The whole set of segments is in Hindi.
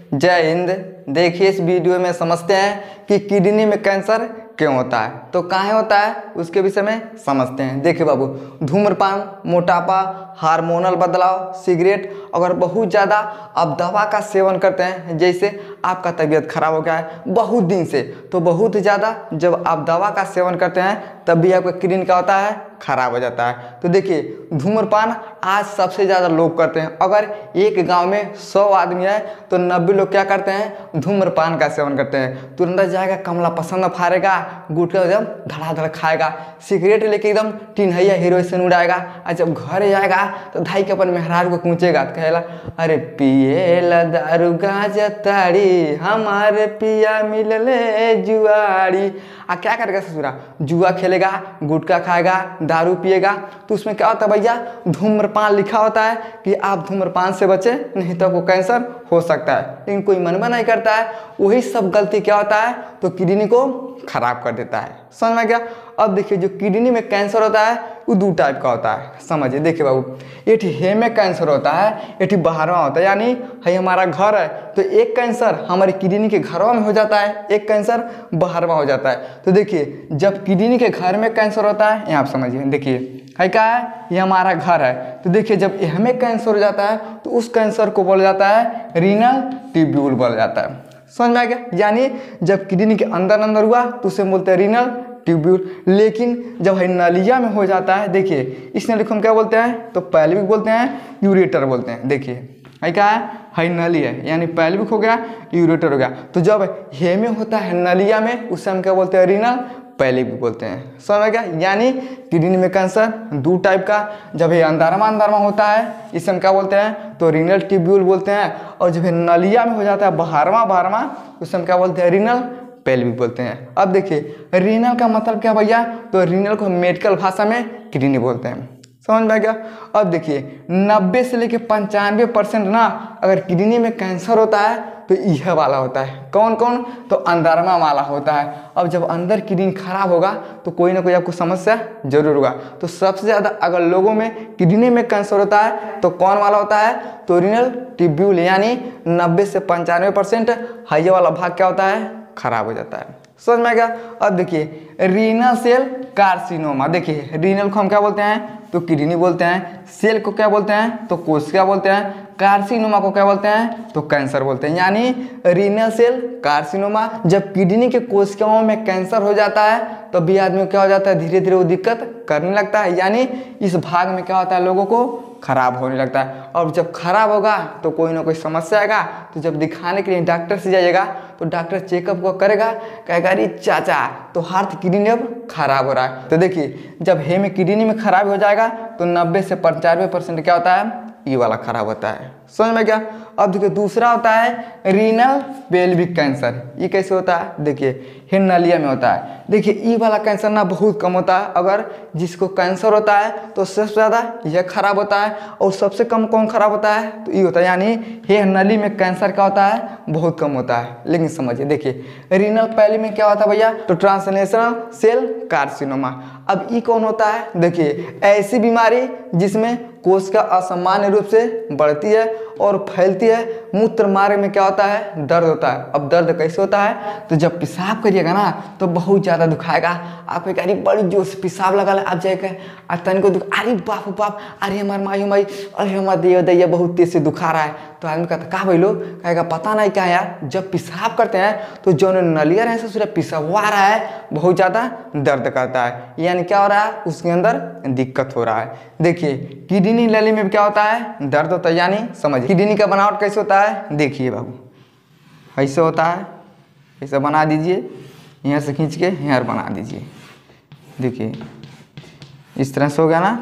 जय हिंद। देखिए इस वीडियो में समझते हैं कि किडनी में कैंसर क्यों होता है, तो काहे होता है उसके विषय में समझते हैं। देखिए बाबू, धूम्रपान, मोटापा, हार्मोनल बदलाव, सिगरेट, अगर बहुत ज़्यादा आप दवा का सेवन करते हैं, जैसे आपका तबीयत खराब हो गया है बहुत दिन से, तो बहुत ज़्यादा जब आप दवा का सेवन करते हैं तब भी आपका किडनी क्या होता है, खराब हो जाता है। तो देखिए धूम्रपान आज सबसे ज़्यादा लोग करते हैं। अगर एक गांव में 100 आदमी है तो 90 लोग क्या करते हैं, धूम्रपान का सेवन करते हैं। तुरंत जाएगा कमला पसंद फाड़ेगा, गुटखा एकदम धड़ाधड़ खाएगा, सिगरेट लेके एकदम टिनहैया हीरो से उड़ाएगा, और जब घर जाएगा तो धाई के अपन मेहराज को कूचेगा, तो कहेला अरे पिए दारू गांजा ताड़ी, हमारे पिया मिलले जुआड़ी। क्या करेगा ससुरा, जुआ खेलेगा, गुटखा खाएगा, दारू पिएगा। तो उसमें क्या होता है भैया, धूम्रपान लिखा होता है कि आप धूम्रपान से बचे, नहीं तो आपको कैंसर हो सकता है, लेकिन कोई मनवा नहीं करता है। वही सब गलती क्या होता है, तो किडनी को खराब कर देता है। समझ में गया। अब देखिए जो किडनी में कैंसर होता है वो 2 टाइप का होता है, समझिए। देखिए बाबू, एक हे में कैंसर होता है, एक बाहरवा होता है, यानी है हमारा घर है तो एक कैंसर हमारे किडनी के घरवा में हो जाता है, एक कैंसर बाहरवा हो जाता है। तो देखिए जब किडनी के घर में कैंसर होता है, यहाँ आप समझिए, देखिए है क्या है, ये हमारा घर है। तो देखिए जब हमें कैंसर हो जाता है तो उस कैंसर को बोला जाता है रीनल ट्यूब्यूल बोला जाता है। समझ में आ गया। यानी जब किडनी के अंदर हुआ तो उसे बोलते हैं रीनल ट्यूब्यूल। लेकिन जब है नलिया में हो जाता है, देखिए इस नली को हम क्या बोलते हैं, तो पैल्विक बोलते हैं, यूरेटर बोलते हैं। देखिए है क्या है नली है, यानी पैल्विक हो गया, यूरेटर हो गया। तो जब हे में होता है नलिया में, उसे हम क्या बोलते हैं, रीनल पैल्विक बोलते हैं। समझ गया। यानी किडनी में कैंसर 2 टाइप का, जब ये अंदरमा होता है इसे हम क्या बोलते हैं, तो रीनल ट्यूब्यूल बोलते हैं, और जब ये नलिया में हो जाता है बाहरवा उसे हम क्या बोलते हैं, रीनल पैल्विक बोलते हैं। अब देखिए रीनल का मतलब क्या भैया, तो रीनल को मेडिकल भाषा में किडनी बोलते हैं। समझ में आ गया। अब देखिए 90 से लेके 95% ना अगर किडनी में कैंसर होता है तो यह वाला होता है। कौन कौन, तो अंदरमा वाला होता है। अब जब अंदर किडनी खराब होगा तो कोई ना कोई आपको समस्या जरूर होगा। तो सबसे ज़्यादा अगर लोगों में किडनी में कैंसर होता है तो कौन वाला होता है, तो रीनल ट्यूब्यूल, यानी 90 से 95% हाई वाला भाग क्या होता है, खराब हो जाता है। समझ में आ गया। अब देखिए रीनल सेल कार्सिनोमा, देखिए रीनल को हम क्या बोलते हैं, तो किडनी बोलते हैं, सेल को क्या बोलते हैं, तो कोशिका बोलते हैं, कार्सिनोमा को क्या बोलते हैं, तो कैंसर बोलते हैं। यानी रीनल सेल कार्सिनोमा, जब किडनी के कोशिकाओं में कैंसर हो जाता है तो भी आदमी को क्या हो जाता है, धीरे धीरे वो दिक्कत करने लगता है, यानी इस भाग में क्या होता है, लोगों को खराब होने लगता है। और जब खराब होगा तो कोई ना कोई समस्या आएगा, तो जब दिखाने के लिए डॉक्टर से जाइएगा तो डॉक्टर चेकअप को करेगा, कहेगा अरे चाचा तो हार्ट किडनी अब खराब हो रहा है। तो देखिए जब हे में किडनी में खराब हो जाएगा तो 90 से 95% क्या होता है, ये वाला खराब होता है। समझ में क्या। अब देखिए दूसरा होता है रीनल पेल्विक कैंसर। ये कैसे होता है, देखिए हे नलिया में होता है। देखिए ये वाला कैंसर ना बहुत कम होता है। अगर जिसको कैंसर होता है तो सबसे ज़्यादा यह खराब होता है, और सबसे कम कौन खराब होता है, तो ये होता है। यानी हे नली में कैंसर क्या होता है, बहुत कम होता है। लेकिन समझिए देखिए रीनल पैल्विक में क्या होता है भैया, तो ट्रांसलेशनल सेल कार्सिनोमा। अब ये कौन होता है, देखिए ऐसी बीमारी जिसमें कोशिका असामान्य रूप से बढ़ती है और फैलती है। मूत्र मार्ग में क्या होता है, दर्द होता है। अब दर्द कैसे होता है, तो जब पेशाब करिएगा ना तो बहुत ज़्यादा दुखाएगा। आपको एक अरे बड़ी जोर से पेशाब लगा आप जाएगा तन को अरे बाप बाप, अरे हमारे माई, अरे हमारे दैया बहुत तेज से दुखा रहा है। तो आदमी कहता कहा भाई लोग, कहेगा पता नहीं क्या यार, जब पेशाब करते हैं तो जो नलिया रहे से पेशाब आ रहा है, बहुत ज़्यादा दर्द करता है, यानी क्या हो रहा है, उसके अंदर दिक्कत हो रहा है। देखिए किडनी नली में क्या होता है, दर्द होता है। यानी समझिए किडनी का बनावट कैसे होता है, देखिए बाबू ऐसे होता है, ऐसा बना दीजिए, यहाँ से खींच के यहाँ बना दीजिए। देखिए इस तरह से हो गया ना।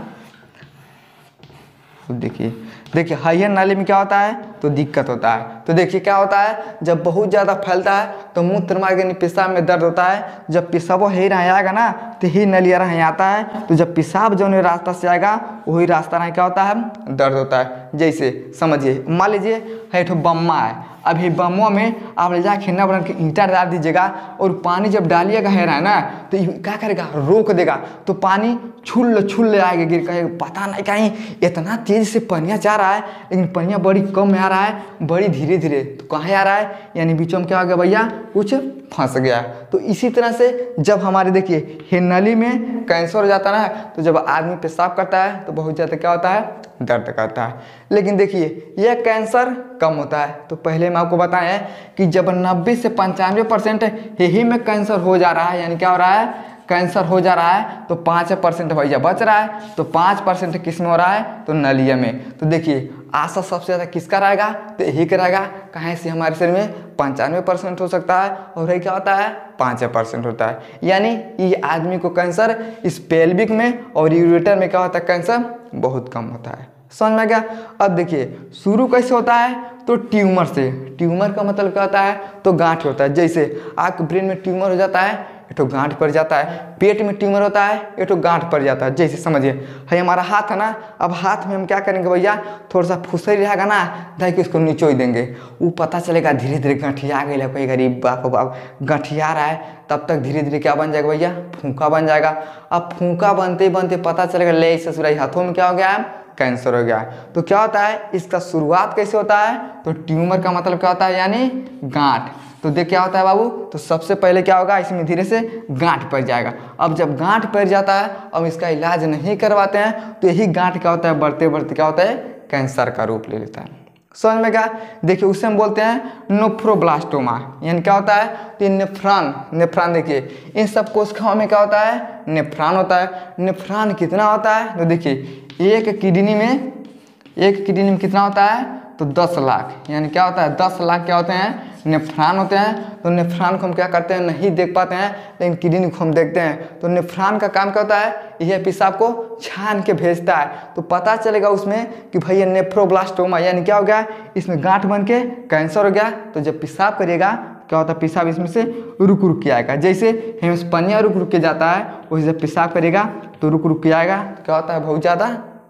देखिए हाइयर नाली में क्या होता है, तो दिक्कत होता है। तो देखिए क्या होता है, जब बहुत ज़्यादा फैलता है तो मूत्र मार्ग यानी पेशाब में दर्द होता है। जब पेशाब ही रह आएगा ना तो ही नलिया रह आता है। तो जब पेशाब जो रास्ता से आएगा वही रास्ता रह क्या होता है, दर्द होता है। जैसे समझिए मान लीजिए है तो बम्मा है, अब ये बम्मों में आप ले जाके खेलना बना के ईंटा डाल दीजिएगा, और पानी जब डालिएगा है ना तो क्या करेगा, रोक देगा। तो पानी छुल आएगा, गिर कहेगा पता नहीं कहीं इतना तेज से पनिया जा रहा है, लेकिन पनिया बड़ी कम में आ रहा रहा है बड़ी धीरे धीरे, तो कहाँ आ रहा है, यानी बीचों में क्या हो गया भैया, कुछ फंस गया। तो इसी तरह से जब हमारे देखिए ये नली में कैंसर हो जाता है ना, तो जब आदमी पेशाब करता है तो बहुत ज़्यादा क्या होता है, दर्द करता है। लेकिन देखिए यह कैंसर कम होता है। तो पहले मैं आपको बताएं कि जब 90 से 95% यही में कैंसर हो जा रहा है, यानी क्या हो रहा है, कैंसर हो जा रहा है, तो 5% भैया बच रहा है। तो 5% किस में हो रहा है, तो नलिया में। तो देखिए आशा सबसे ज़्यादा किसका रहेगा, तो यही का रहेगा। कहाँ से हमारे शरीर में 95% हो सकता है और यही क्या होता है, 5% होता है। यानी ये आदमी को कैंसर इस पेल्विक में और यूरेटर में क्या होता है, कैंसर बहुत कम होता है। समझ में गया। अब देखिए शुरू कैसे होता है, तो ट्यूमर से। ट्यूमर का मतलब क्या होता है, तो गांठ होता है। जैसे आपके ब्रेन में ट्यूमर हो जाता है, एक तो गांठ पड़ जाता है। पेट में ट्यूमर होता है, एक तो गांठ पड़ जाता है। जैसे समझिए है हमारा हाथ है ना, अब हाथ में हम क्या करेंगे भैया, थोड़ा सा फुसरी रहेगा ना, देखिए उसको निचोड़ देंगे, वो पता चलेगा धीरे धीरे गठिया गया, कोई गरीब बाप बाप गठिया रहा है, तब तक धीरे धीरे क्या बन जाएगा भैया, फूंका बन जाएगा। अब फूंका बनते बनते पता चलेगा ले ससुराई हाथों में क्या हो गया, कैंसर हो गया। तो क्या होता है, इसका शुरुआत कैसे होता है, तो ट्यूमर का मतलब क्या होता है, यानी गांठ। तो देख क्या होता है बाबू, तो सबसे पहले क्या होगा, इसमें धीरे से गांठ पड़ जाएगा। अब जब गांठ पड़ जाता है, अब इसका इलाज नहीं करवाते हैं, तो यही गांठ क्या होता है, बढ़ते बढ़ते क्या होता है, कैंसर का रूप ले लेता है। समझ में क्या, देखिए उसे हम बोलते हैं नेफ्रोब्लास्टोमा, यानी क्या होता है, तो नेफ्रॉन। नेफ्रॉन देखिए इन सब कोशिकाओं में क्या होता है, नेफ्रॉन होता है। नेफ्रॉन कितना होता है, तो देखिए एक किडनी में कितना होता है, तो 10 लाख, यानी क्या होता है, 10 लाख क्या होते हैं, नेफ्रॉन होते हैं। तो नेफ्रॉन को हम क्या करते हैं, नहीं देख पाते हैं, लेकिन किडनी को हम देखते हैं। तो नेफ्रॉन का काम क्या होता है, यह पेशाब को छान के भेजता है। तो पता चलेगा उसमें कि भाई ये नेफ्रोब्लास्टोमा, यानी क्या हो गया, इसमें गांठ बन के कैंसर हो गया। तो जब पेशाब करेगा क्या होता है, पेशाब इसमें से रुक रुक के आएगा। जैसे हेमस्पनिया रुक रुक के जाता है, वैसे जब पेशाब करेगा तो रुक रुक के आएगा, तो क्या होता है, बहुत ज़्यादा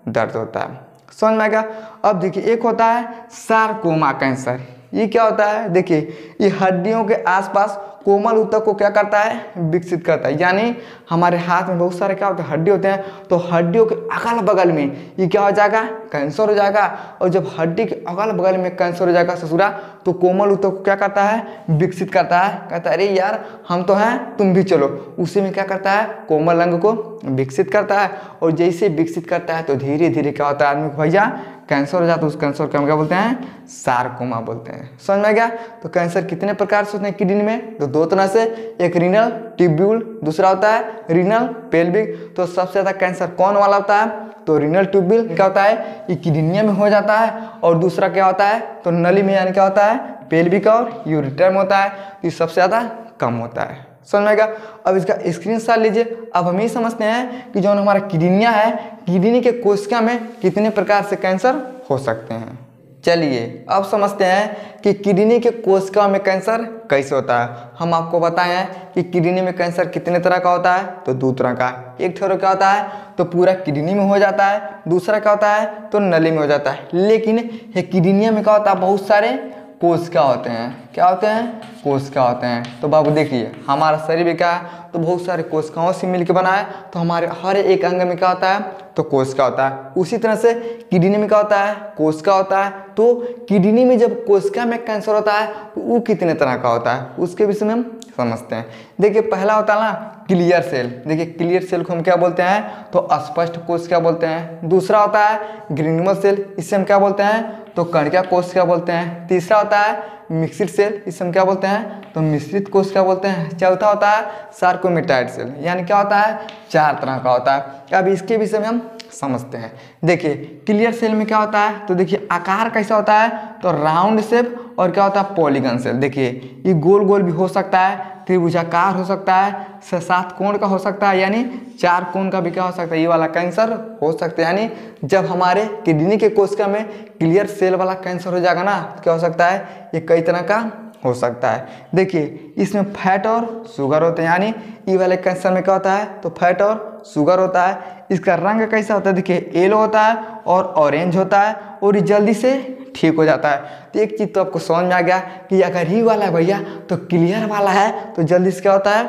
दर्द होता है। समझ में आएगा। अब देखिए एक होता है सारकोमा कैंसर। ये क्या होता है, देखिए ये हड्डियों के आसपास कोमल ऊतक को क्या करता है, विकसित करता है। यानी हमारे हाथ में बहुत सारे क्या होते हैं, हड्डी होते हैं, तो हड्डियों के अगल बगल में ये क्या हो जाएगा, कैंसर हो जाएगा। और जब हड्डी के अगल बगल में कैंसर हो जाएगा ससुरा, तो कोमल ऊतक को क्या करता है, विकसित करता है। कहता है अरे यार हम तो हैं, तुम भी चलो। उसी में क्या करता है, कोमल अंग को विकसित करता है। और जैसे विकसित करता है तो धीरे धीरे क्या होता है, आदमी को भैया कैंसर हो जाता है। उस कैंसर को हम क्या बोलते हैं, सारकोमा बोलते हैं। समझ में गया। तो कैंसर कितने प्रकार से होते हैं किडनी में, तो 2 तरह से, एक रीनल ट्यूब्यूल, दूसरा होता है रीनल पेल्विक। तो सबसे ज़्यादा कैंसर कौन वाला होता है, तो रीनल ट्यूब्यूल क्या होता है, ये किडनी में हो जाता है। और दूसरा क्या होता है, तो नली में, यानी क्या होता है, पेल्विक और यूरेटर में होता है। तो ये सबसे ज़्यादा कम होता है। समझ में आएगा। अब इसका स्क्रीनशॉट लीजिए। अब हम ये समझते हैं कि जो हमारा किडनियाँ है, किडनी के कोशिका में कितने प्रकार से कैंसर हो सकते हैं। चलिए अब समझते हैं कि किडनी के कोशिका में कैंसर कैसे होता है। हम आपको बताए हैं कि किडनी में कैंसर कितने तरह का होता है, तो 2 तरह का। एक तरह क्या होता है, तो पूरा किडनी में हो जाता है। दूसरा क्या होता है, तो नली में हो जाता है। लेकिन ये किडनिया में क्या होता है, बहुत सारे कोशिका होते हैं। क्या होते हैं, कोशिका होते हैं। तो बाबू देखिए हमारा शरीर भी क्या है, तो बहुत सारे कोशिकाओं से मिलकर बना है। तो हमारे हर एक अंग में क्या होता है, तो कोशिका होता है। उसी तरह से किडनी में क्या होता है, कोशिका होता है। तो किडनी में जब कोशिका में कैंसर होता है तो वो कितने तरह का होता है, उसके विषय में हम समझते हैं। देखिए पहला होता है ना क्लियर सेल। देखिए क्लियर सेल को हम क्या बोलते हैं, तो अस्पष्ट कोशिका बोलते हैं। दूसरा होता है ग्रेन्युलर सेल, इससे हम क्या बोलते हैं, तो कणिका कोशिका बोलते हैं। तीसरा होता है मिक्स्ड सेल, इसे हम क्या बोलते हैं, तो मिश्रित कोशिका बोलते हैं। चौथा होता है सार्कोमेटाइड सेल, यानी क्या होता है, 4 तरह का होता है। अब इसके विषय में हम समझते हैं। देखिए क्लियर सेल में क्या होता है, तो देखिए आकार कैसा होता है, तो राउंड शेप, और क्या होता है, पॉलीगन सेल। देखिए ये गोल गोल भी हो सकता है, त्रिभुजाकार हो सकता है, 7 कोण का हो सकता है, यानी 4 कोण का भी क्या हो सकता है, ये वाला कैंसर हो सकता है। यानी जब हमारे किडनी के कोशिका में क्लियर सेल वाला कैंसर हो जाएगा ना, तो क्या हो सकता है, ये कई तरह का हो सकता है। देखिए इसमें फैट और शुगर होते हैं, यानी ये वाले कैंसर में क्या होता है, तो फैट और शुगर होता है। इसका रंग कैसा होता है, देखिए येलो होता है और ऑरेंज होता है, और ये जल्दी से ठीक हो जाता है। तो एक चीज़ तो आपको समझ में आ गया कि अगर ही वाला है भैया, तो क्लियर वाला है, तो जल्दी से क्या होता है,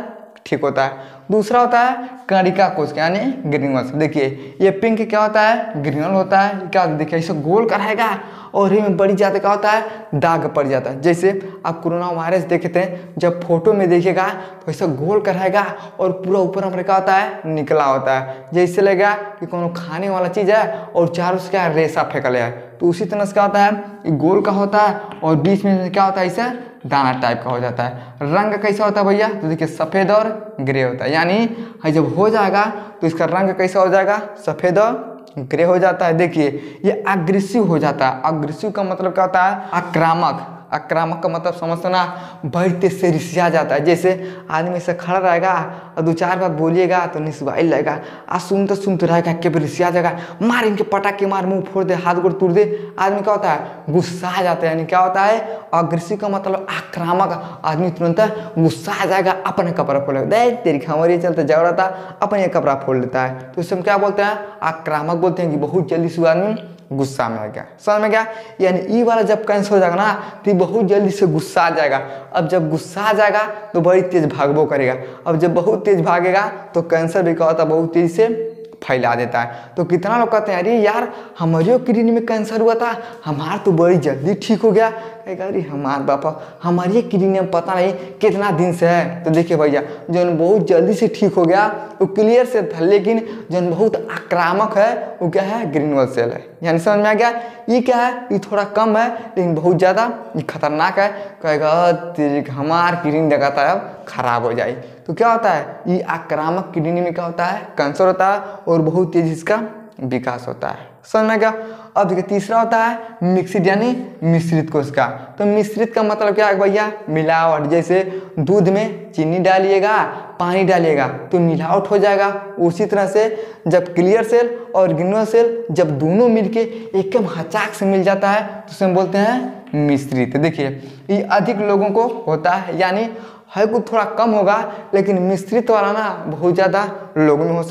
ठीक होता है। दूसरा होता है कणिका कोशिका यानी ग्रेन्युल्स। देखिए ये पिंक क्या होता है, ग्रेन्युल होता है। क्या देखिए इसे गोल का रहेगा और इनमें बड़ी जाते क्या होता है, दाग पड़ जाता है। जैसे आप कोरोना वायरस देखते हैं, जब फोटो में देखिएगा तो ऐसा गोल का रहेगा और पूरा ऊपर हमारे क्या होता है, निकला होता है। जैसे लगेगा कि कोनो खाने वाला चीज़ है और चारों से क्या रेसा फेंकल है, तो उसी तरह से क्या होता है, ये गोल का होता है और बीच में क्या होता है, इसे दाना टाइप का हो जाता है। रंग कैसा होता है भैया, तो देखिए सफ़ेद और ग्रे होता है। यानी जब हो जाएगा तो इसका रंग कैसा हो जाएगा, सफ़ेद और ग्रे हो जाता है। देखिए ये अग्रेसिव हो जाता है। अग्रेसिव का मतलब क्या होता है, आक्रामक। आक्रामक का मतलब समझते ना, बड़ी तेज से रिसिया जाता है। जैसे आदमी से खड़ा रहेगा और 2-4 बार बोलिएगा तो निस्वाइल लगेगा, आज सुनते रहेगा के रिसिया जाएगा, मार इनके पटाखे मार, मुंह फोड़ दे, हाथ गोड़ तोड़ दे। आदमी क्या होता है, गुस्सा आ जाता है। यानी क्या होता है, अग्रेसिव का मतलब आक्रामक। आदमी तुरंत गुस्सा आ जाएगा, अपने कपड़ा फोड़ लेगा, देख तेरी खमरी चलते झगड़ा था, अपने कपड़ा फोड़ लेता है। तो इससे हम क्या बोलते हैं, आक्रामक बोलते हैं कि बहुत जल्दी से आदमी गुस्सा में आ गया। समझ में गया। यानी ई वाला जब कैंसर हो जाएगा ना तो बहुत जल्दी से गुस्सा आ जाएगा। अब जब गुस्सा आ जाएगा तो बड़ी तेज भागबो करेगा। अब जब बहुत तेज भागेगा तो कैंसर भी क्या होता है, बहुत तेजी से फैला देता है। तो कितना लोग कहते हैं अरे यार हमारे किडनी में कैंसर हुआ था, हमारा तो बड़ी जल्दी ठीक हो गया। अरे हमारे बापा हमारी किडनी में पता नहीं कितना दिन से है। तो देखिए भैया जो बहुत जल्दी से ठीक हो गया वो क्लियर से था, लेकिन जो बहुत आक्रामक है वो क्या है, ग्रेन्युल सेल है। यानी समझ में आ गया। ये क्या है, ये थोड़ा कम है लेकिन बहुत ज़्यादा ये खतरनाक है। कहेगा तेरी हमार किडनी लगाता है अब खराब हो जाए। तो क्या होता है, ये आक्रामक किडनी में क्या होता है, कैंसर होता है और बहुत तेजी इसका विकास होता है। समझ में गया। अब देखिए तीसरा होता है मिक्सिड यानी मिश्रित कोशिका। तो मिश्रित का मतलब क्या है भैया, मिलावट। जैसे दूध में चीनी डालिएगा, पानी डालिएगा तो मिलावट हो जाएगा। उसी तरह से जब क्लियर सेल और ग्रेन्युल सेल जब दोनों मिलके एकदम हचाक से मिल जाता है तो उसे हम बोलते हैं मिश्रित। देखिए ये अधिक लोगों को होता है, यानी है कुछ थोड़ा कम होगा, लेकिन मिश्रित वाला ना बहुत ज़्यादा लोगों में हो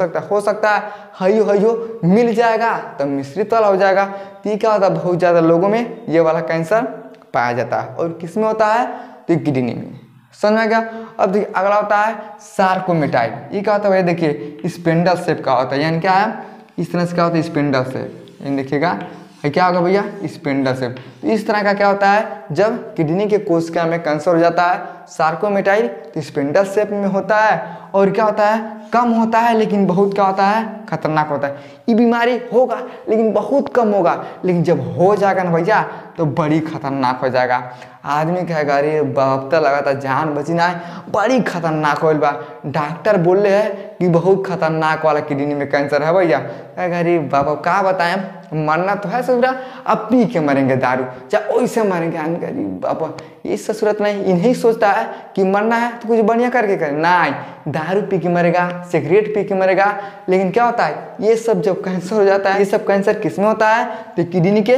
सकता है हयो मिल जाएगा तो मिश्रित वाला हो जाएगा। तो क्या होता है, बहुत ज़्यादा लोगों में ये वाला कैंसर पाया जाता है। और किस में होता है, तो किडनी में। समझ में गया। अब देखिए अगला होता है सार्कोमेटाइड। ये क्या होता है, देखिए स्पिंडल शेप का होता है। यानी क्या है, इस तरह से क्या होता है, स्पिंडल शेप। यानी देखिएगा क्या होगा भैया, स्पिंडल शेप। तो इस तरह का क्या होता है, जब किडनी के कोशिका में कैंसर हो जाता है सार्कोमेटाइड तो स्पिंडल शेप में होता है। और क्या होता है, कम होता है लेकिन बहुत क्या होता है, खतरनाक होता है। ये बीमारी होगा लेकिन बहुत कम होगा, लेकिन जब हो जाएगा ना भैया तो बड़ी खतरनाक हो जाएगा। आदमी कहेगा अरे बाप तो लगा था जान बची ना है, बड़ी खतरनाक हो बा। डॉक्टर बोल रहे हैं कि बहुत खतरनाक वाला किडनी में कैंसर है भैया। कहेगा अरे बाबा क्या बताएं, मरना तो है ससुरा, अब पी के मरेंगे दारू, चाहे वैसे मरेंगे। आदमी कह रही बाबा ये ससुरत नहीं, इन्हीं सोचता है कि मरना है तो कुछ बढ़िया करके करे, नहीं दारू पी के मरेगा, सिगरेट पी के मरेगा। लेकिन क्या होता है, ये सब जब कैंसर हो जाता है, ये सब कैंसर किस में होता है, तो किडनी के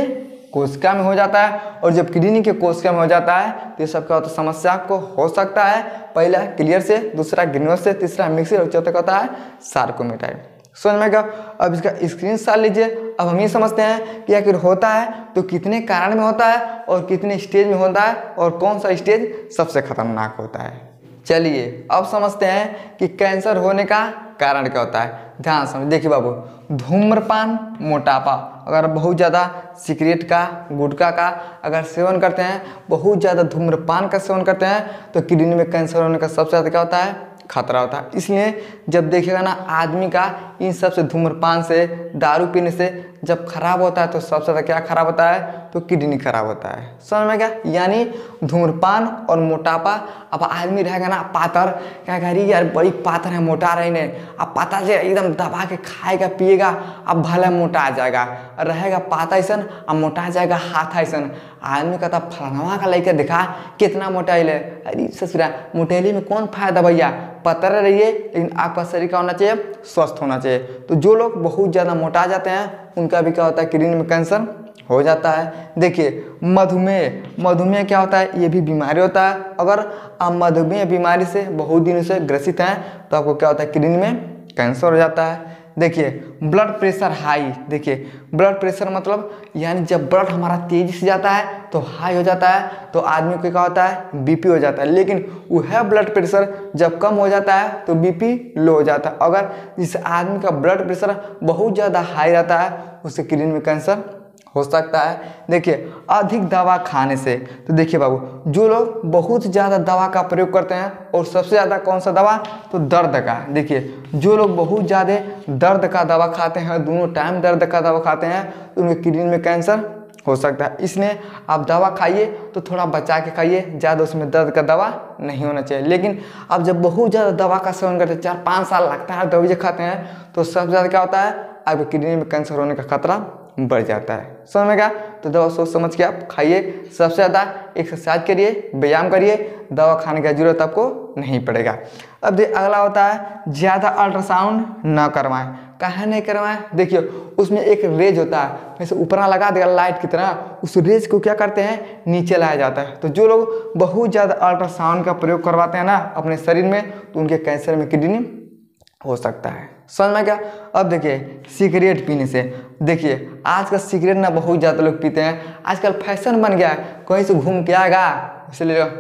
कोशिका में हो जाता है। और जब किडनी के कोशिका में हो जाता है तो ये सब क्या होता है, समस्या को हो सकता है। पहला क्लियर से, दूसरा ग्रेन्युल से, तीसरा मिक्सिड और चौथा क्या होता है, सार्कोमेटाइड। समझ में गया। अब इसका स्क्रीनशॉट लीजिए। अब हम ये समझते हैं कि आखिर होता है तो कितने कारण में होता है और कितने स्टेज में होता है और कौन सा स्टेज सबसे खतरनाक होता है। चलिए अब समझते हैं कि कैंसर होने का कारण क्या होता है। ध्यान समझ, देखिए बाबू, धूम्रपान, मोटापा, अगर बहुत ज़्यादा सिगरेट का, गुटखा का अगर सेवन करते हैं, बहुत ज़्यादा धूम्रपान का सेवन करते हैं तो किडनी में कैंसर होने का सबसे ज़्यादा क्या होता है, खतरा होता है। इसलिए जब देखिएगा ना आदमी का इन सब से, धूम्रपान से, दारू पीने से जब खराब होता है तो सबसे ज़्यादा क्या खराब होता है, तो किडनी खराब होता है। समझ में क्या। यानी धूम्रपान और मोटापा। अब आदमी रहेगा ना पातर, क्या कह रही यार बड़ी पातर है, मोटा रही नहीं, अब पाता से एकदम दबा के खाएगा पिएगा, अब भले मोटा आ जाएगा। रहेगा पाता ऐसा अब मोटा जाएगा हाथ ऐसा। आदमी कहता फलाना का लड़का दिखा कितना मोटाइल है। अरे ससुरा मोटेली में कौन फायदा भैया, पतर रहिए लेकिन आपका शरीर का होना चाहिए, स्वस्थ होना चाहिए। तो जो लोग बहुत ज़्यादा मोटा जाते हैं उनका भी क्या होता है, किडनी में कैंसर हो जाता है। देखिए मधुमेह, मधुमेह क्या होता है, ये भी बीमारी होता है। अगर आप मधुमेह बीमारी से बहुत दिनों से ग्रसित हैं तो आपको क्या होता है, किडनी में कैंसर हो जाता है। देखिए ब्लड प्रेशर हाई, देखिए ब्लड प्रेशर मतलब यानी जब ब्लड हमारा तेजी से जाता है तो हाई हो जाता है, तो आदमी को क्या होता है, बीपी हो जाता है। लेकिन वह ब्लड प्रेशर जब कम हो जाता है तो बीपी लो हो जाता है। अगर जिस आदमी का ब्लड प्रेशर बहुत ज़्यादा हाई रहता है उससे किडनी में कैंसर हो सकता है। देखिए अधिक दवा खाने से, तो देखिए बाबू जो लोग बहुत ज़्यादा दवा का प्रयोग करते हैं, और सबसे ज़्यादा कौन सा दवा, तो दर्द का। देखिए जो लोग बहुत ज़्यादा दर्द का दवा खाते हैं, दोनों टाइम दर्द का दवा खाते हैं, तो उनके किडनी में कैंसर हो सकता है। इसलिए आप दवा खाइए तो थोड़ा बचा के खाइए, ज़्यादा उसमें दर्द का दवा नहीं होना चाहिए। लेकिन आप जब बहुत ज़्यादा दवा का सेवन करते हैं, 4-5 साल लगता है दवाई खाते हैं, तो सबसे ज़्यादा क्या होता है, आपके किडनी में कैंसर होने का खतरा बढ़ जाता है। समझ में क्या, तो दवा सोच समझ के आप खाइए। सबसे ज़्यादा एक्सरसाइज करिए, व्यायाम करिए, दवा खाने की जरूरत आपको नहीं पड़ेगा। अब अगला होता है ज़्यादा अल्ट्रासाउंड न करवाएं। काहे नहीं करवाएं, देखिए उसमें एक रेज होता है, वैसे ऊपर लगा देगा लाइट की तरह, उस रेज को क्या करते हैं, नीचे लाया जाता है। तो जो लोग बहुत ज़्यादा अल्ट्रासाउंड का प्रयोग करवाते हैं ना अपने शरीर में, तो उनके कैंसर में किडनी हो सकता है। समझ में क्या। अब देखिए सिगरेट पीने से, देखिए आज का सिगरेट ना बहुत ज़्यादा लोग पीते हैं, आजकल फैशन बन गया है, कहीं से घूम के आएगा इसलिए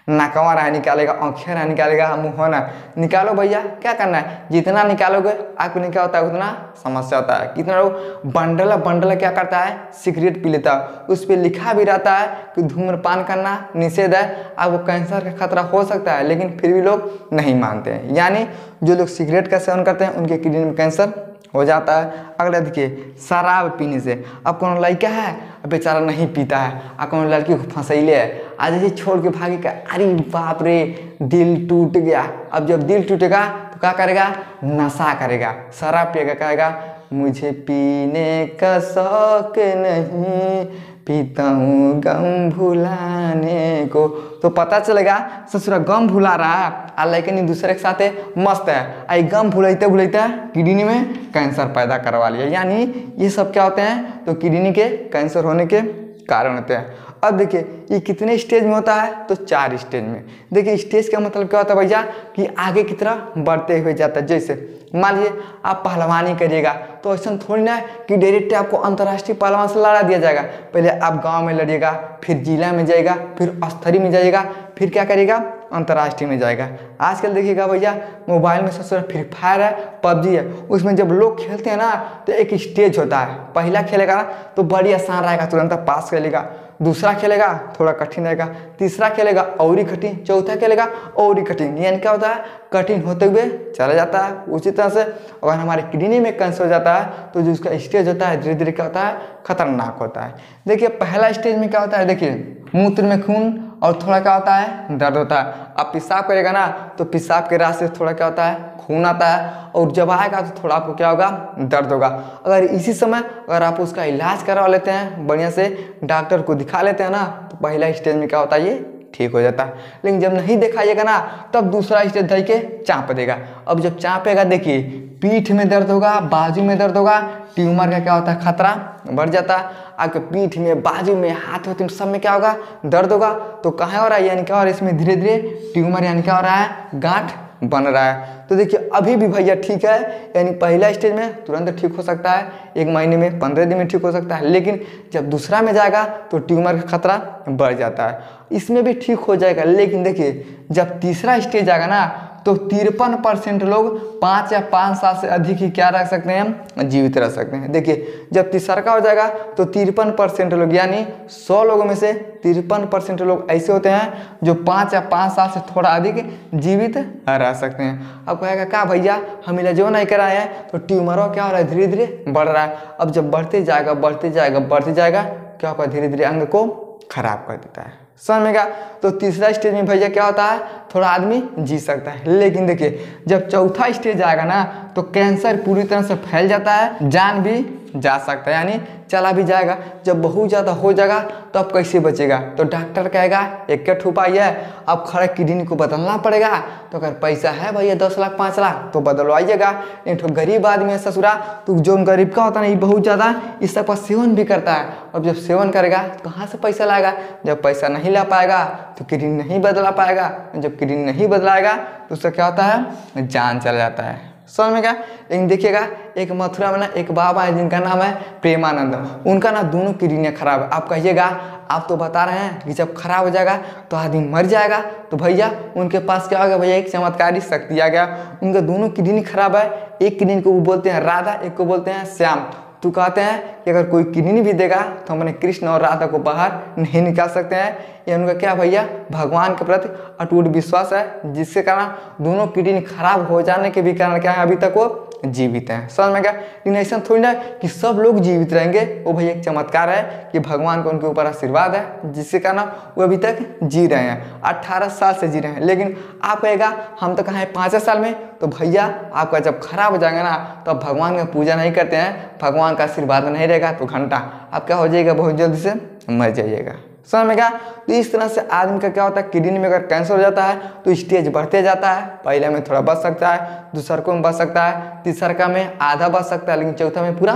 नाकवा रहा निकालेगा, आँखें रहा निकालेगा, मुँह ना निकालो भैया, क्या करना है, जितना निकालोगे आपको नहीं क्या होता है उतना समस्या होता है। कितना लोग बंडल बंडल क्या करता है, सिगरेट पी लेता है, उस पर लिखा भी रहता है कि धूम्रपान करना निषेध है, आपको कैंसर का खतरा हो सकता है, लेकिन फिर भी लोग नहीं मानते हैं। यानी जो लोग सिगरेट का सेवन करते हैं उनके किडनी में कैंसर हो जाता है। अगला देखिए शराब पीने से, अब कौन लड़का है बेचारा नहीं पीता है, अब कौन लड़की को फंसैले है, आज ये छोड़ के भागे का, अरे बाप रे दिल टूट गया। अब जब दिल टूटेगा तो क्या करेगा, नशा करेगा, शराब पिएगा, कहेगा मुझे पीने का शौक नहीं, पीता हूँ गम भुलाने को, तो पता चलेगा ससुरा गम भुला रहा है आ लेकिन दूसरे के साथ मस्त है, आई गम भुलाते भुलाते किडनी में कैंसर पैदा करवा लिया। यानी ये सब क्या होते हैं, तो किडनी के कैंसर होने के कारण होते हैं। अब देखिए ये कितने स्टेज में होता है, तो 4 स्टेज में। देखिए स्टेज का मतलब क्या होता है भैया, कि आगे की तरफ बढ़ते हुए जाता है। जैसे मान लीजिए आप पहलवानी करिएगा, तो ऐसा थोड़ी ना कि डायरेक्ट आपको अंतर्राष्ट्रीय पहलवान से लड़ा दिया जाएगा, पहले आप गांव में लड़िएगा, फिर जिला में जाएगा, फिर स्तरीय में जाइएगा, फिर क्या करिएगा, अंतर्राष्ट्रीय में जाएगा। आजकल देखिएगा भैया मोबाइल में सबसे फ्री फायर है, पबजी है, उसमें जब लोग खेलते हैं ना तो एक स्टेज होता है, पहला खेलेगा ना तो बड़ी आसान रहेगा, तुरंत पास कर लेगा, दूसरा खेलेगा थोड़ा कठिन रहेगा, तीसरा खेलेगा और ही कठिन, चौथा खेलेगा और ही कठिन। यानी क्या होता है, कठिन होते हुए चला जाता है। उसी तरह से अगर हमारे किडनी में कैंसर हो जाता है तो जो उसका स्टेज होता है धीरे धीरे क्या होता है, खतरनाक होता है। देखिए पहला स्टेज में क्या होता है, देखिए मूत्र में खून और थोड़ा क्या होता है, दर्द होता है। आप पेशाब करेगा ना तो पेशाब के रास्ते थोड़ा क्या होता है, खून आता है, और जब आएगा तो थोड़ा आपको क्या होगा, दर्द होगा। अगर इसी समय अगर आप उसका इलाज करवा लेते हैं, बढ़िया से डॉक्टर को दिखा लेते हैं ना, तो पहला स्टेज में क्या होता है, ये ठीक हो जाता है। लेकिन जब नहीं दिखाइएगा ना तब दूसरा स्टेज धर के चाँप देगा। अब जब चाँपेगा देखिए पीठ में दर्द होगा, बाजू में दर्द होगा, ट्यूमर का क्या होता है, खतरा बढ़ जाता है। आपके पीठ में, बाजू में, हाथ में, सब में क्या होगा, दर्द होगा। तो कहाँ हो रहा है, यानी क्या हो रहा है, इसमें धीरे धीरे ट्यूमर यानी क्या हो रहा है, गांठ बन रहा है। तो देखिए अभी भी भैया ठीक है, यानी पहला स्टेज में तुरंत ठीक हो सकता है, 1 महीने में, 15 दिन में ठीक हो सकता है, लेकिन जब दूसरा में जाएगा तो ट्यूमर का खतरा बढ़ जाता है। इसमें भी ठीक हो जाएगा, लेकिन देखिए जब तीसरा स्टेज आएगा ना तो 53% लोग 5 या 5 साल से अधिक ही क्या रख सकते हैं, जीवित रह सकते हैं। देखिए जब तीसरा का हो जाएगा तो 53% लोग, यानी 100 लोगों में से 53% लोग ऐसे होते हैं जो 5 या 5 साल से थोड़ा अधिक जीवित रह सकते हैं। अब कहेगा क्या भैया हम इलाजो नहीं कराए हैं, तो ट्यूमरों क्या हो रहा है, धीरे धीरे बढ़ रहा है। अब जब बढ़ते जाएगा बढ़ते जाएगा बढ़ते जाएगा, क्या होगा, धीरे धीरे अंग को खराब कर देता है। समझ में गया। तो तीसरा स्टेज में भैया क्या होता है, थोड़ा आदमी जी सकता है, लेकिन देखिए जब चौथा स्टेज आएगा ना तो कैंसर पूरी तरह से फैल जाता है, जान भी जा सकता है, यानी चला भी जाएगा। जब बहुत ज़्यादा हो जाएगा तो अब कैसे बचेगा, तो डॉक्टर कहेगा एक उपाय है, अब खड़े किडनी को बदलना पड़ेगा। तो अगर पैसा है भैया 10 लाख 5 लाख तो बदलवाइएगा, नहीं तो गरीब आदमी है ससुरा, तो जो गरीब का होता है ये बहुत ज़्यादा इस सब का सेवन भी करता है, और जब सेवन करेगा तो कहाँ से पैसा लाएगा, जब पैसा नहीं ला पाएगा तो किडनी नहीं बदला पाएगा, जब किडनी नहीं बदलाएगा तो उससे क्या होता है, जान चला जाता है। समझ में क्या। लेकिन देखिएगा एक मथुरा में ना एक बाबा है जिनका नाम है प्रेमानंद, उनका ना दोनों किडनियाँ खराब है। आप कहिएगा आप तो बता रहे हैं कि जब खराब हो जाएगा तो आदमी मर जाएगा, तो भैया उनके पास क्या हो गया भैया, एक चमत्कारी शक्ति आ गया। उनके दोनों किडनी खराब है, एक किडनी को वो बोलते हैं राधा, एक को बोलते हैं श्याम। तो कहते हैं कि अगर कोई किडनी भी देगा तो हम अपने कृष्ण और राधा को बाहर नहीं निकाल सकते हैं। ये उनका क्या भैया, भगवान के प्रति अटूट विश्वास है, जिसके कारण दोनों किडनी खराब हो जाने के भी कारण क्या है, अभी तक वो जीवित हैं। समझ में क्या। लेकिन ऐसा थोड़ी ना कि सब लोग जीवित रहेंगे, वो भैया एक चमत्कार है कि भगवान का उनके ऊपर आशीर्वाद है, जिसके कारण वो अभी तक जी रहे हैं, 18 साल से जी रहे हैं। लेकिन आप कहेगा हम तो कहाँ हैं 5 साल में, तो भैया आपका जब खराब हो जाएगा ना तो आप भगवान का पूजा नहीं करते हैं, भगवान का आशीर्वाद नहीं रहेगा, तो घंटा आप क्या हो जाएगा, बहुत जल्दी से मर जाइएगा। समझ में क्या। तो इस तरह से आदमी का क्या होता है, किडनी में अगर कैंसर हो जाता है तो स्टेज बढ़ते जाता है। पहले में थोड़ा बच सकता है, दूसरा को में बच सकता है, तीसरा में आधा बच सकता है, लेकिन चौथा में पूरा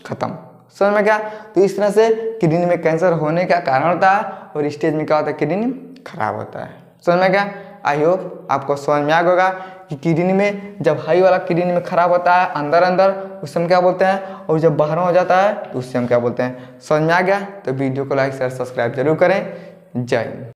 खत्म। समझ में क्या। तो इस तरह से किडनी में कैंसर होने का कारण होता है, और स्टेज में क्या होता है, किडनी खराब होता है। समझ में क्या। आई होप आपको समझ में आ गया होगा कि किडनी में जब हाई वाला किडनी में खराब होता है अंदर अंदर, उससे हम क्या बोलते हैं, और जब बाहर हो जाता है तो उससे हम क्या बोलते हैं। समझ में आ गया। तो वीडियो को लाइक शेयर सब्सक्राइब जरूर करें। जय हिंद।